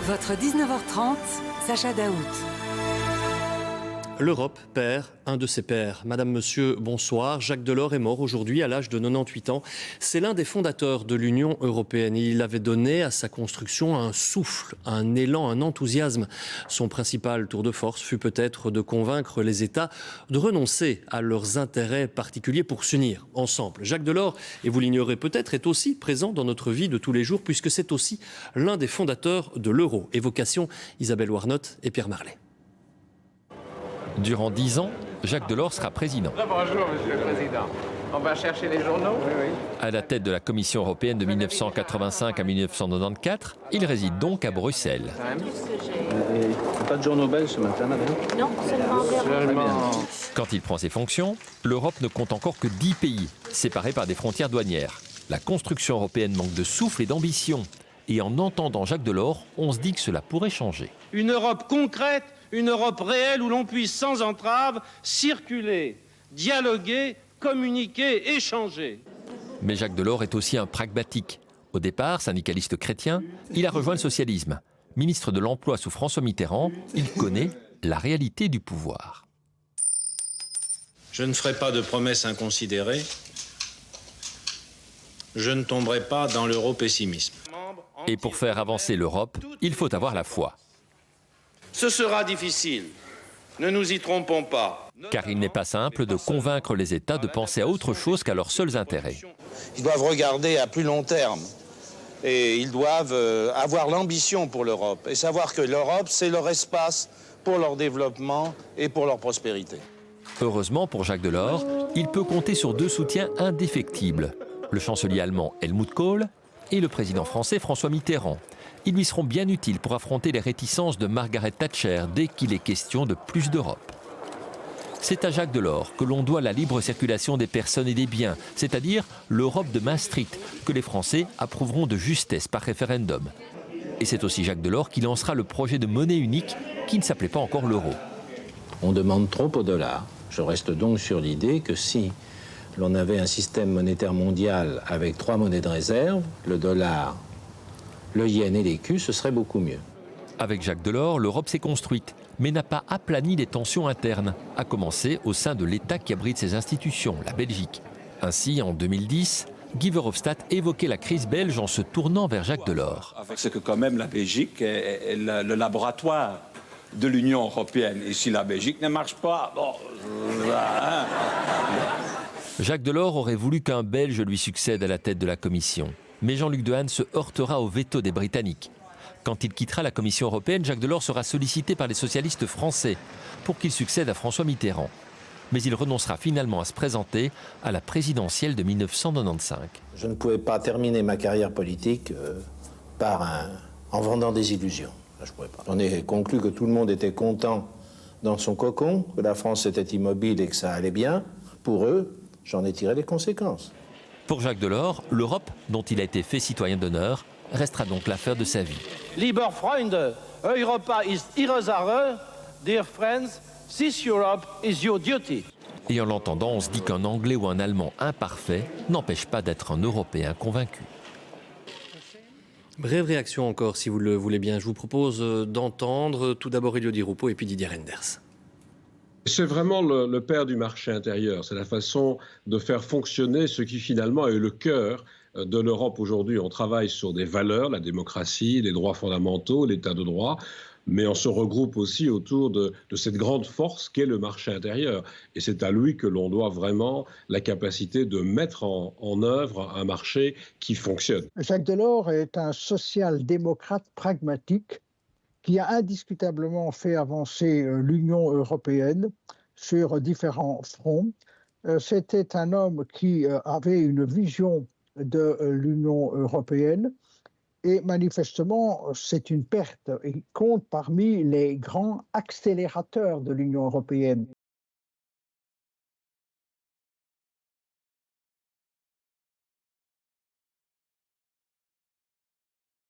Votre 19h30, Sacha Daoust. L'Europe perd un de ses pères. Madame, monsieur, bonsoir. Jacques Delors est mort aujourd'hui à l'âge de 98 ans. C'est l'un des fondateurs de l'Union européenne. Il avait donné à sa construction un souffle, un élan, un enthousiasme. Son principal tour de force fut peut-être de convaincre les États de renoncer à leurs intérêts particuliers pour s'unir ensemble. Jacques Delors, et vous l'ignorez peut-être, est aussi présent dans notre vie de tous les jours puisque c'est aussi l'un des fondateurs de l'euro. Évocation Isabelle Warnotte et Pierre Marlet. Durant 10 ans, Jacques Delors sera président. Bonjour, Monsieur le Président. On va chercher les journaux. Oui. À la tête de la Commission européenne de 1985 à 1994, il réside donc à Bruxelles. Pas de journaux belges ce matin, madame ? Non, seulement. Quand il prend ses fonctions, l'Europe ne compte encore que 10 pays, séparés par des frontières douanières. La construction européenne manque de souffle et d'ambition. Et en entendant Jacques Delors, on se dit que cela pourrait changer. Une Europe concrète, une Europe réelle où l'on puisse sans entrave circuler, dialoguer, communiquer, échanger. Mais Jacques Delors est aussi un pragmatique. Au départ, syndicaliste chrétien, il a rejoint le socialisme. Ministre de l'Emploi sous François Mitterrand, il connaît la réalité du pouvoir. Je ne ferai pas de promesses inconsidérées. Je ne tomberai pas dans l'euro-pessimisme. Et pour faire avancer l'Europe, il faut avoir la foi. Ce sera difficile, ne nous y trompons pas. Car il n'est pas simple de convaincre les États de penser à autre chose qu'à leurs seuls intérêts. Ils doivent regarder à plus long terme et ils doivent avoir l'ambition pour l'Europe et savoir que l'Europe, c'est leur espace pour leur développement et pour leur prospérité. Heureusement pour Jacques Delors, il peut compter sur deux soutiens indéfectibles. Le chancelier allemand Helmut Kohl et le président français François Mitterrand. Ils lui seront bien utiles pour affronter les réticences de Margaret Thatcher dès qu'il est question de plus d'Europe. C'est à Jacques Delors que l'on doit la libre circulation des personnes et des biens, c'est-à-dire l'Europe de Maastricht, que les Français approuveront de justesse par référendum. Et c'est aussi Jacques Delors qui lancera le projet de monnaie unique qui ne s'appelait pas encore l'euro. On demande trop au dollar. Je reste donc sur l'idée que si l'on avait un système monétaire mondial avec 3 monnaies de réserve, le dollar, le yen et l'écu, ce serait beaucoup mieux. Avec Jacques Delors, l'Europe s'est construite, mais n'a pas aplani les tensions internes, à commencer au sein de l'État qui abrite ses institutions, la Belgique. Ainsi, en 2010, Guy Verhofstadt évoquait la crise belge en se tournant vers Jacques Delors. C'est que quand même la Belgique est le laboratoire de l'Union européenne. Et si la Belgique ne marche pas, bon... Jacques Delors aurait voulu qu'un Belge lui succède à la tête de la Commission. Mais Jean-Luc Dehaene se heurtera au veto des Britanniques. Quand il quittera la Commission européenne, Jacques Delors sera sollicité par les socialistes français pour qu'il succède à François Mitterrand. Mais il renoncera finalement à se présenter à la présidentielle de 1995. Je ne pouvais pas terminer ma carrière politique en vendant des illusions. Je pouvais pas. On est conclu que tout le monde était content dans son cocon, que la France était immobile et que ça allait bien. Pour eux, j'en ai tiré les conséquences. Pour Jacques Delors, l'Europe, dont il a été fait citoyen d'honneur, restera donc l'affaire de sa vie. Lieber Freunde, Europa ist ihre Sache, dear friends, this Europe is your duty. Et en l'entendant, on se dit qu'un Anglais ou un Allemand imparfait n'empêche pas d'être un Européen convaincu. Brève réaction encore, si vous le voulez bien. Je vous propose d'entendre tout d'abord Elio Di Rupo et puis Didier Reynders. C'est vraiment le père du marché intérieur. C'est la façon de faire fonctionner ce qui finalement est le cœur de l'Europe aujourd'hui. On travaille sur des valeurs, la démocratie, les droits fondamentaux, l'état de droit, mais on se regroupe aussi autour de cette grande force qu'est le marché intérieur. Et c'est à lui que l'on doit vraiment la capacité de mettre en œuvre un marché qui fonctionne. Jacques Delors est un social-démocrate pragmatique qui a indiscutablement fait avancer l'Union européenne sur différents fronts. C'était un homme qui avait une vision de l'Union européenne et manifestement, c'est une perte. Il compte parmi les grands accélérateurs de l'Union européenne.